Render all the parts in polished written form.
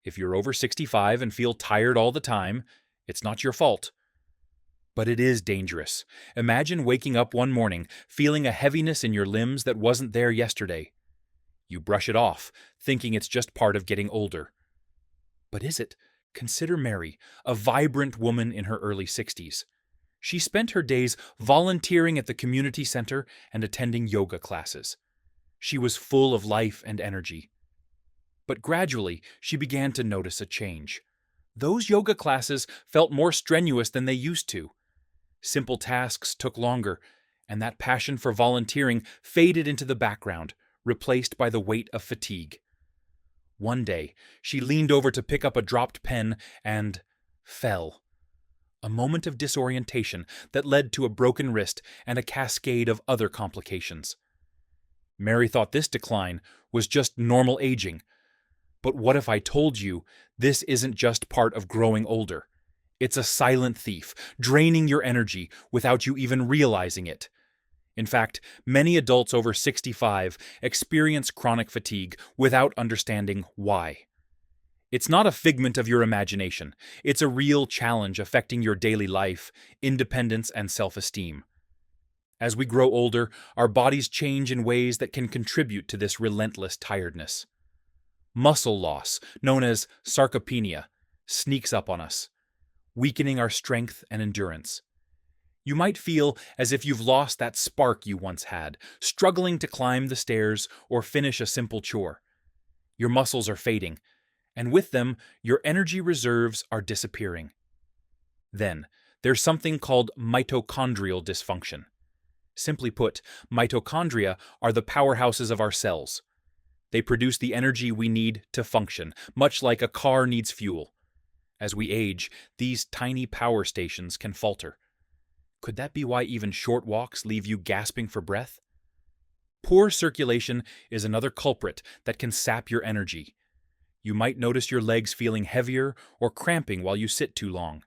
If you're over 65 and feel tired all the time, it's not your fault. But it is dangerous. Imagine waking up one morning feeling a heaviness in your limbs that wasn't there yesterday. You brush it off, thinking it's just part of getting older. But is it? Consider Mary, a vibrant woman in her early 60s. She spent her days volunteering at the community center and attending yoga classes. She was full of life and energy. But gradually, she began to notice a change. Those yoga classes felt more strenuous than they used to. Simple tasks took longer, and that passion for volunteering faded into the background, replaced by the weight of fatigue. One day, she leaned over to pick up a dropped pen and fell. A moment of disorientation that led to a broken wrist and a cascade of other complications. Mary thought this decline was just normal aging. But what if I told you this isn't just part of growing older? It's a silent thief, draining your energy without you even realizing it. In fact, many adults over 65 experience chronic fatigue without understanding why. It's not a figment of your imagination. It's a real challenge affecting your daily life, independence, and self-esteem. As we grow older, our bodies change in ways that can contribute to this relentless tiredness. Muscle loss, known as sarcopenia, sneaks up on us, weakening our strength and endurance. You might feel as if you've lost that spark you once had, struggling to climb the stairs or finish a simple chore. Your muscles are fading, and with them, your energy reserves are disappearing. Then, there's something called mitochondrial dysfunction. Simply put, mitochondria are the powerhouses of our cells. They produce the energy we need to function, much like a car needs fuel. As we age, these tiny power stations can falter. Could that be why even short walks leave you gasping for breath? Poor circulation is another culprit that can sap your energy. You might notice your legs feeling heavier or cramping while you sit too long.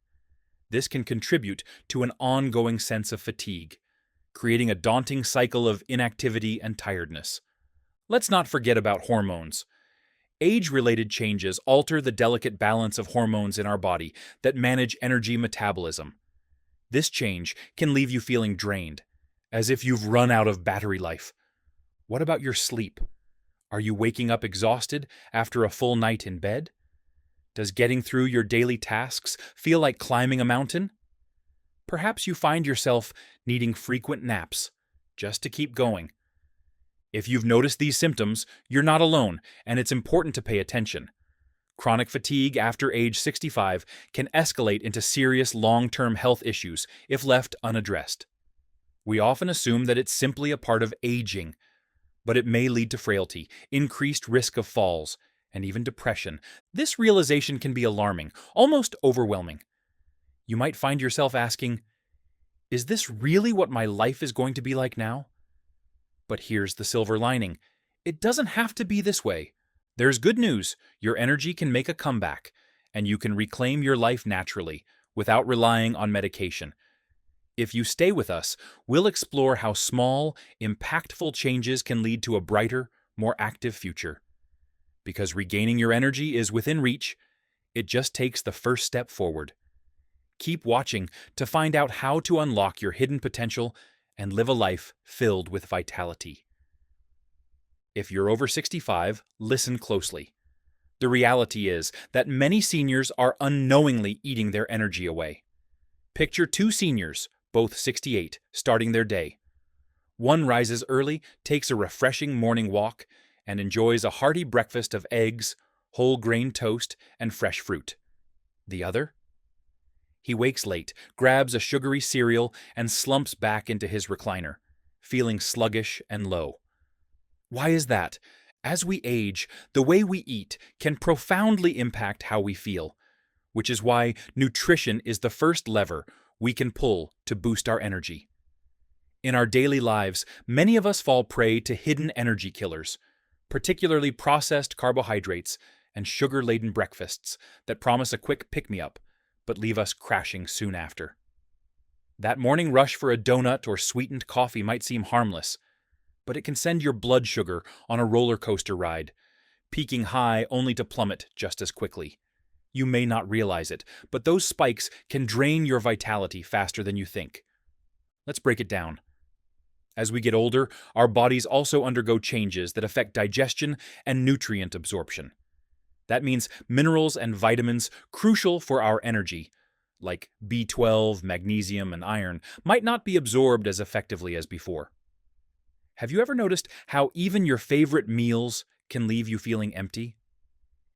This can contribute to an ongoing sense of fatigue, creating a daunting cycle of inactivity and tiredness. Let's not forget about hormones. Age-related changes alter the delicate balance of hormones in our body that manage energy metabolism. This change can leave you feeling drained, as if you've run out of battery life. What about your sleep? Are you waking up exhausted after a full night in bed? Does getting through your daily tasks feel like climbing a mountain? Perhaps you find yourself needing frequent naps just to keep going. If you've noticed these symptoms, you're not alone, and it's important to pay attention. Chronic fatigue after age 65 can escalate into serious long-term health issues if left unaddressed. We often assume that it's simply a part of aging, but it may lead to frailty, increased risk of falls, and even depression. This realization can be alarming, almost overwhelming. You might find yourself asking, is this really what my life is going to be like now? But here's the silver lining. It doesn't have to be this way. There's good news. Your energy can make a comeback, and you can reclaim your life naturally, without relying on medication. If you stay with us, we'll explore how small, impactful changes can lead to a brighter, more active future. Because regaining your energy is within reach, it just takes the first step forward. Keep watching to find out how to unlock your hidden potential and live a life filled with vitality. If you're over 65, listen closely. The reality is that many seniors are unknowingly eating their energy away. Picture two seniors, both 68, starting their day. One rises early, takes a refreshing morning walk, and enjoys a hearty breakfast of eggs, whole grain toast, and fresh fruit. The other? He wakes late, grabs a sugary cereal, and slumps back into his recliner, feeling sluggish and low. Why is that? As we age, the way we eat can profoundly impact how we feel, which is why nutrition is the first lever we can pull to boost our energy. In our daily lives, many of us fall prey to hidden energy killers, particularly processed carbohydrates and sugar-laden breakfasts that promise a quick pick-me-up, but leave us crashing soon after. That morning rush for a donut or sweetened coffee might seem harmless, but it can send your blood sugar on a roller coaster ride, peaking high only to plummet just as quickly. You may not realize it, but those spikes can drain your vitality faster than you think. Let's break it down. As we get older, our bodies also undergo changes that affect digestion and nutrient absorption. That means minerals and vitamins crucial for our energy, like B12, magnesium, and iron, might not be absorbed as effectively as before. Have you ever noticed how even your favorite meals can leave you feeling empty?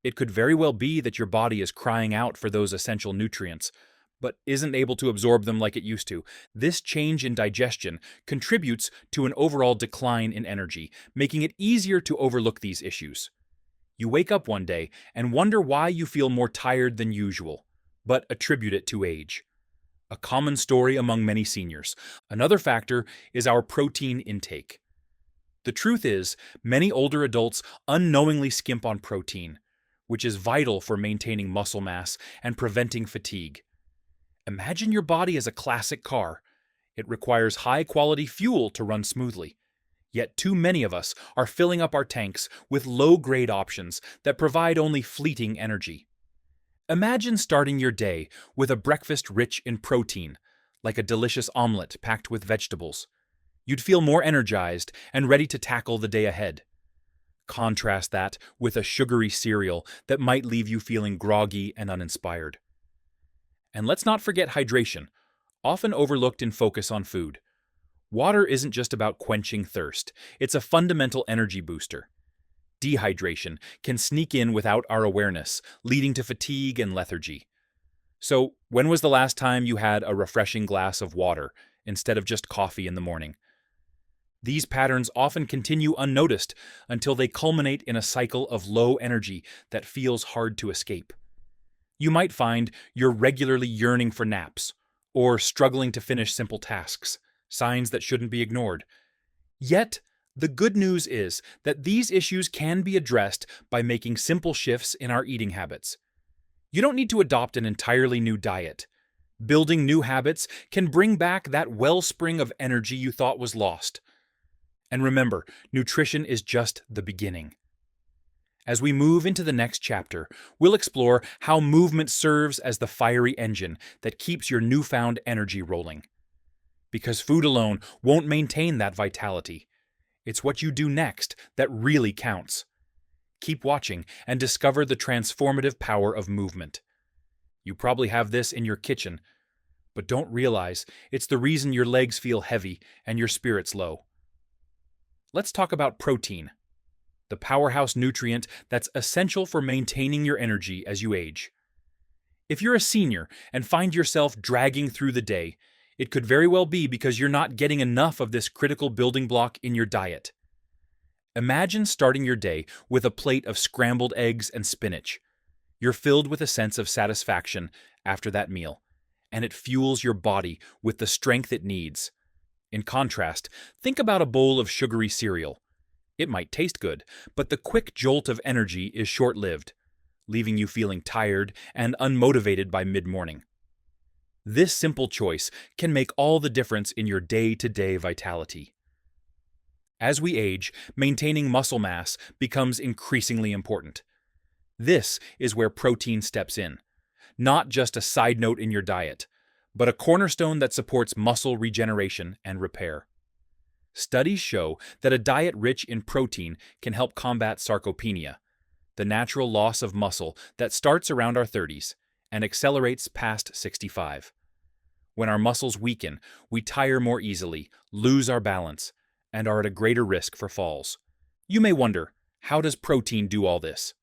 It could very well be that your body is crying out for those essential nutrients, but isn't able to absorb them like it used to. This change in digestion contributes to an overall decline in energy, making it easier to overlook these issues. You wake up one day and wonder why you feel more tired than usual, but attribute it to age. A common story among many seniors. Another factor is our protein intake. The truth is, many older adults unknowingly skimp on protein, which is vital for maintaining muscle mass and preventing fatigue. Imagine your body as a classic car. It requires high-quality fuel to run smoothly. Yet too many of us are filling up our tanks with low-grade options that provide only fleeting energy. Imagine starting your day with a breakfast rich in protein, like a delicious omelet packed with vegetables. You'd feel more energized and ready to tackle the day ahead. Contrast that with a sugary cereal that might leave you feeling groggy and uninspired. And let's not forget hydration, often overlooked in focus on food. Water isn't just about quenching thirst, it's a fundamental energy booster. Dehydration can sneak in without our awareness, leading to fatigue and lethargy. So, when was the last time you had a refreshing glass of water instead of just coffee in the morning? These patterns often continue unnoticed until they culminate in a cycle of low energy that feels hard to escape. You might find you're regularly yearning for naps, or struggling to finish simple tasks, signs that shouldn't be ignored. Yet, the good news is that these issues can be addressed by making simple shifts in our eating habits. You don't need to adopt an entirely new diet. Building new habits can bring back that wellspring of energy you thought was lost. And remember, nutrition is just the beginning. As we move into the next chapter, we'll explore how movement serves as the fiery engine that keeps your newfound energy rolling. Because food alone won't maintain that vitality. It's what you do next that really counts. Keep watching and discover the transformative power of movement. You probably have this in your kitchen, but don't realize it's the reason your legs feel heavy and your spirits low. Let's talk about protein, the powerhouse nutrient that's essential for maintaining your energy as you age. If you're a senior and find yourself dragging through the day, it could very well be because you're not getting enough of this critical building block in your diet. Imagine starting your day with a plate of scrambled eggs and spinach. You're filled with a sense of satisfaction after that meal, and it fuels your body with the strength it needs. In contrast, think about a bowl of sugary cereal. It might taste good, but the quick jolt of energy is short-lived, leaving you feeling tired and unmotivated by mid-morning. This simple choice can make all the difference in your day-to-day vitality. As we age, maintaining muscle mass becomes increasingly important. This is where protein steps in, not just a side note in your diet, but a cornerstone that supports muscle regeneration and repair. Studies show that a diet rich in protein can help combat sarcopenia, the natural loss of muscle that starts around our 30s and accelerates past 65. When our muscles weaken, we tire more easily, lose our balance, and are at a greater risk for falls. You may wonder, how does protein do all this?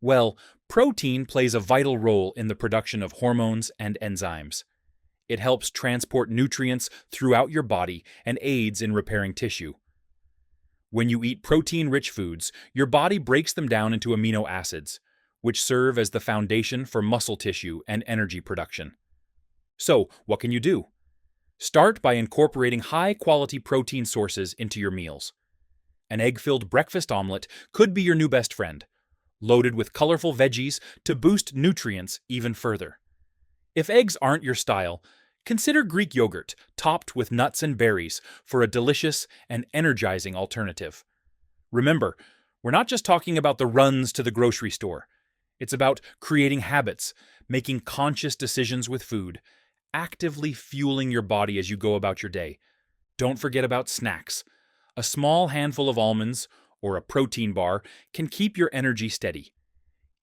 Well, protein plays a vital role in the production of hormones and enzymes. It helps transport nutrients throughout your body and aids in repairing tissue. When you eat protein-rich foods, your body breaks them down into amino acids, which serve as the foundation for muscle tissue and energy production. So, what can you do? Start by incorporating high-quality protein sources into your meals. An egg-filled breakfast omelet could be your new best friend, loaded with colorful veggies to boost nutrients even further. If eggs aren't your style, consider Greek yogurt topped with nuts and berries for a delicious and energizing alternative. Remember, We're not just talking about the runs to the grocery store. It's about creating habits, making conscious decisions with food, actively fueling your body as you go about your day. Don't forget about snacks. A small handful of almonds or a protein bar can keep your energy steady.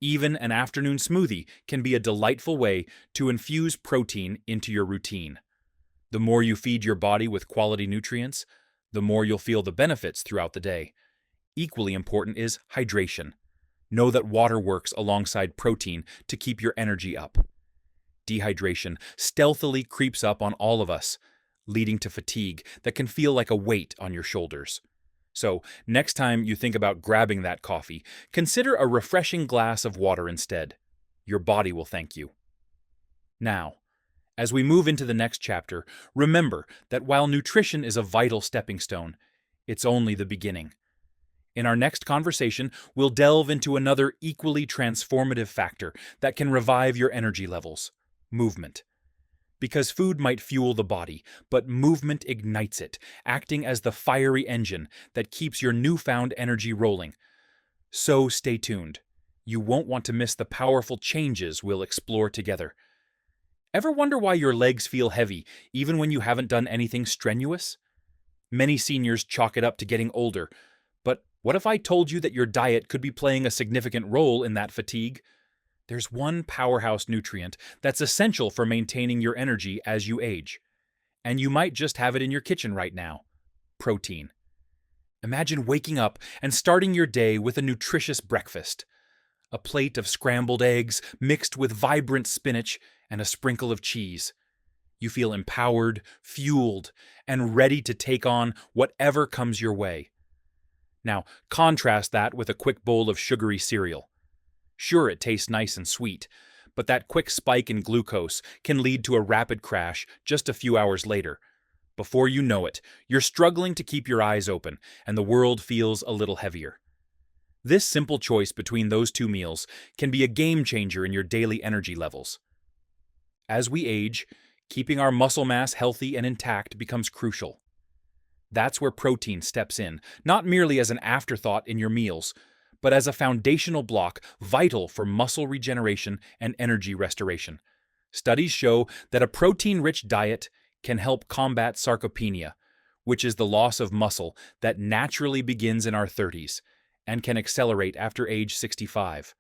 Even an afternoon smoothie can be a delightful way to infuse protein into your routine. The more you feed your body with quality nutrients, the more you'll feel the benefits throughout the day. Equally important is hydration. Know that water works alongside protein to keep your energy up. Dehydration stealthily creeps up on all of us, leading to fatigue that can feel like a weight on your shoulders. So, next time you think about grabbing that coffee, consider a refreshing glass of water instead. Your body will thank you. Now, as we move into the next chapter, remember that while nutrition is a vital stepping stone, it's only the beginning. In our next conversation, we'll delve into another equally transformative factor that can revive your energy levels: movement. Because food might fuel the body, but movement ignites it, acting as the fiery engine that keeps your newfound energy rolling. So stay tuned. You won't want to miss the powerful changes we'll explore together. Ever wonder why your legs feel heavy, even when you haven't done anything strenuous? Many seniors chalk it up to getting older, but what if I told you that your diet could be playing a significant role in that fatigue? There's one powerhouse nutrient that's essential for maintaining your energy as you age. And you might just have it in your kitchen right now: protein. Imagine waking up and starting your day with a nutritious breakfast. A plate of scrambled eggs mixed with vibrant spinach and a sprinkle of cheese. You feel empowered, fueled, and ready to take on whatever comes your way. Now, contrast that with a quick bowl of sugary cereal. Sure, it tastes nice and sweet, but that quick spike in glucose can lead to a rapid crash just a few hours later. Before you know it, you're struggling to keep your eyes open, and the world feels a little heavier. This simple choice between those two meals can be a game changer in your daily energy levels. As we age, keeping our muscle mass healthy and intact becomes crucial. That's where protein steps in, not merely as an afterthought in your meals, but as a foundational block vital for muscle regeneration and energy restoration. Studies show that a protein-rich diet can help combat sarcopenia, which is the loss of muscle that naturally begins in our 30s and can accelerate after age 65.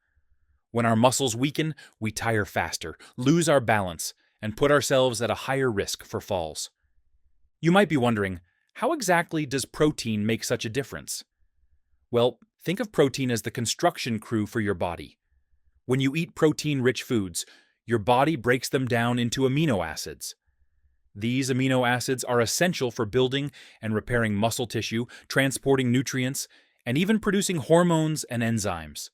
When our muscles weaken, we tire faster, lose our balance, and put ourselves at a higher risk for falls. You might be wondering, how exactly does protein make such a difference? Well, think of protein as the construction crew for your body. When you eat protein-rich foods, your body breaks them down into amino acids. These amino acids are essential for building and repairing muscle tissue, transporting nutrients, and even producing hormones and enzymes.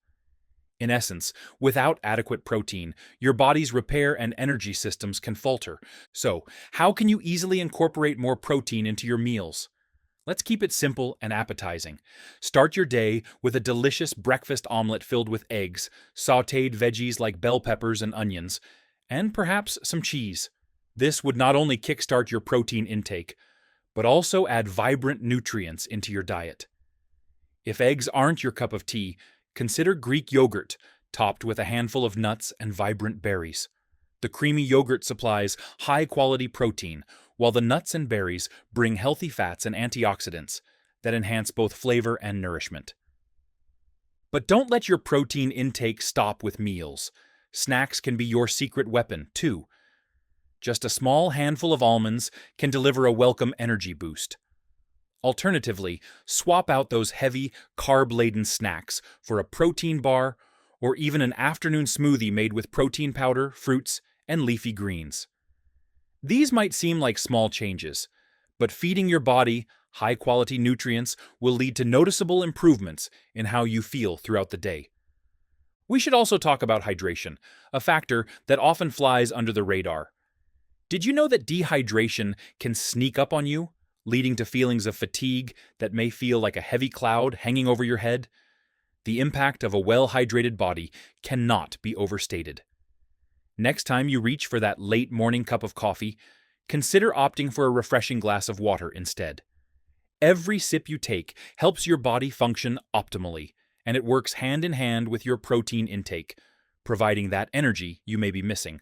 In essence, without adequate protein, your body's repair and energy systems can falter. So, how can you easily incorporate more protein into your meals? Let's keep it simple and appetizing. Start your day with a delicious breakfast omelet filled with eggs, sautéed veggies like bell peppers and onions, and perhaps some cheese. This would not only kickstart your protein intake, but also add vibrant nutrients into your diet. If eggs aren't your cup of tea, consider Greek yogurt, topped with a handful of nuts and vibrant berries. The creamy yogurt supplies high-quality protein, while the nuts and berries bring healthy fats and antioxidants that enhance both flavor and nourishment. But don't let your protein intake stop with meals. Snacks can be your secret weapon, too. Just a small handful of almonds can deliver a welcome energy boost. Alternatively, swap out those heavy, carb-laden snacks for a protein bar or even an afternoon smoothie made with protein powder, fruits, and leafy greens. These might seem like small changes, but feeding your body high-quality nutrients will lead to noticeable improvements in how you feel throughout the day. We should also talk about hydration, a factor that often flies under the radar. Did you know that dehydration can sneak up on you, leading to feelings of fatigue that may feel like a heavy cloud hanging over your head? The impact of a well-hydrated body cannot be overstated. Next time you reach for that late morning cup of coffee, consider opting for a refreshing glass of water instead. Every sip you take helps your body function optimally, and it works hand in hand with your protein intake, providing that energy you may be missing.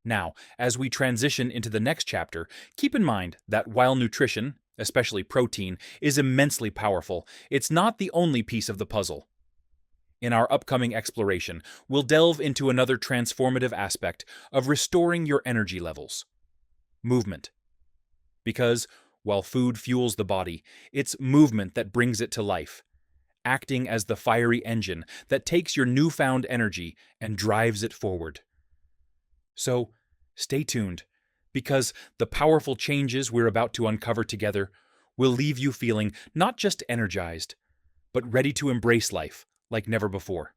Now, as we transition into the next chapter, keep in mind that while nutrition, especially protein, is immensely powerful, it's not the only piece of the puzzle. In our upcoming exploration, we'll delve into another transformative aspect of restoring your energy levels: movement. Because, while food fuels the body, it's movement that brings it to life, acting as the fiery engine that takes your newfound energy and drives it forward. So, stay tuned, because the powerful changes we're about to uncover together will leave you feeling not just energized, but ready to embrace life like never before.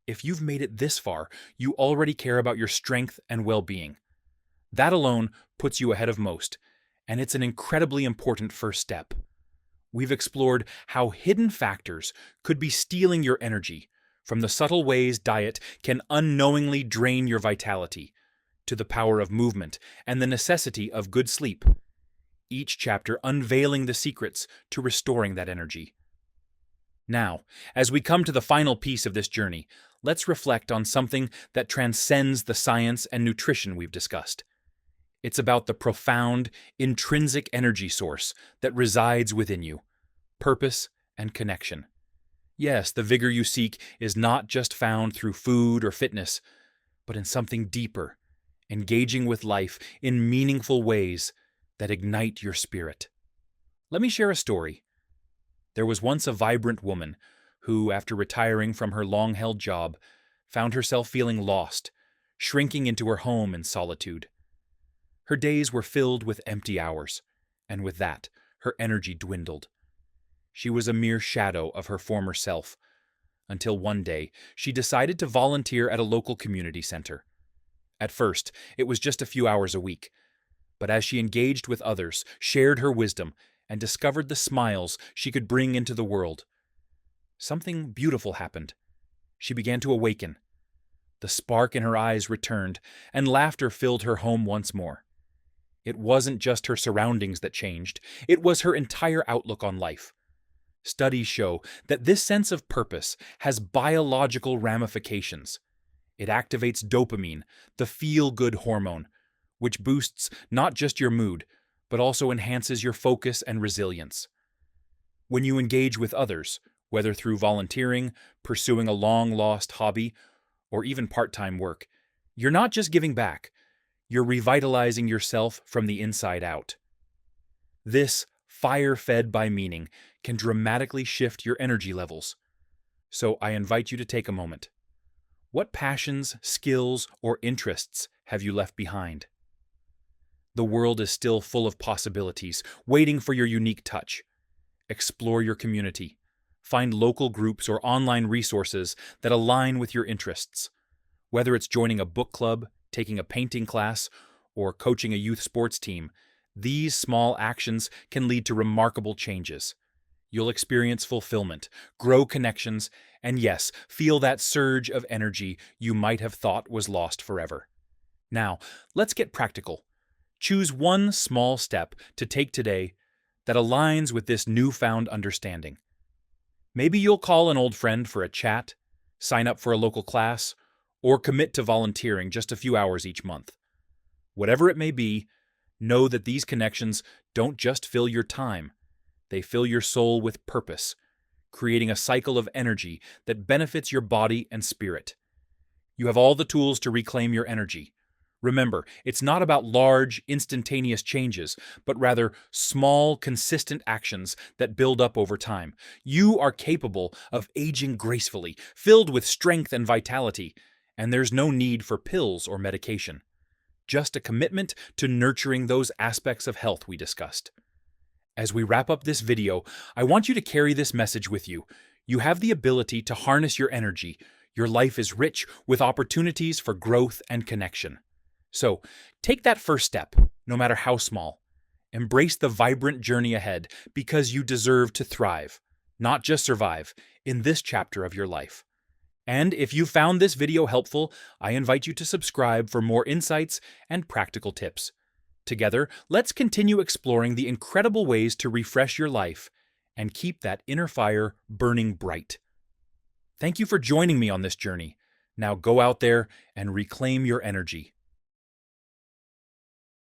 If you've made it this far, you already care about your strength and well-being. That alone puts you ahead of most, and it's an incredibly important first step. We've explored how hidden factors could be stealing your energy, from the subtle ways diet can unknowingly drain your vitality, to the power of movement and the necessity of good sleep, each chapter unveiling the secrets to restoring that energy. Now, as we come to the final piece of this journey, let's reflect on something that transcends the science and nutrition we've discussed. It's about the profound, intrinsic energy source that resides within you: purpose and connection. Yes, the vigor you seek is not just found through food or fitness, but in something deeper, engaging with life in meaningful ways that ignite your spirit. Let me share a story. There was once a vibrant woman who, after retiring from her long-held job, found herself feeling lost, shrinking into her home in solitude. Her days were filled with empty hours, and with that, her energy dwindled. She was a mere shadow of her former self, until one day she decided to volunteer at a local community center. At first, it was just a few hours a week, but as she engaged with others, shared her wisdom, and discovered the smiles she could bring into the world, something beautiful happened. She began to awaken. The spark in her eyes returned, and laughter filled her home once more. It wasn't just her surroundings that changed, it was her entire outlook on life. Studies show that this sense of purpose has biological ramifications. It activates dopamine, the feel-good hormone, which boosts not just your mood, but also enhances your focus and resilience. When you engage with others, whether through volunteering, pursuing a long-lost hobby, or even part-time work, you're not just giving back, you're revitalizing yourself from the inside out. This fire fed by meaning can dramatically shift your energy levels. So I invite you to take a moment. What passions, skills, or interests have you left behind? The world is still full of possibilities, waiting for your unique touch. Explore your community. Find local groups or online resources that align with your interests. Whether it's joining a book club, taking a painting class, or coaching a youth sports team, these small actions can lead to remarkable changes. You'll experience fulfillment, grow connections, and yes, feel that surge of energy you might have thought was lost forever. Now, let's get practical. Choose one small step to take today that aligns with this newfound understanding. Maybe you'll call an old friend for a chat, sign up for a local class, or commit to volunteering just a few hours each month. Whatever it may be, know that these connections don't just fill your time, they fill your soul with purpose, creating a cycle of energy that benefits your body and spirit. You have all the tools to reclaim your energy. Remember, it's not about large, instantaneous changes, but rather small, consistent actions that build up over time. You are capable of aging gracefully, filled with strength and vitality, and there's no need for pills or medication. Just a commitment to nurturing those aspects of health we discussed. As we wrap up this video, I want you to carry this message with you. You have the ability to harness your energy. Your life is rich with opportunities for growth and connection. So, take that first step, no matter how small. Embrace the vibrant journey ahead, because you deserve to thrive, not just survive, in this chapter of your life. And if you found this video helpful, I invite you to subscribe for more insights and practical tips. Together, let's continue exploring the incredible ways to refresh your life and keep that inner fire burning bright. Thank you for joining me on this journey. Now go out there and reclaim your energy.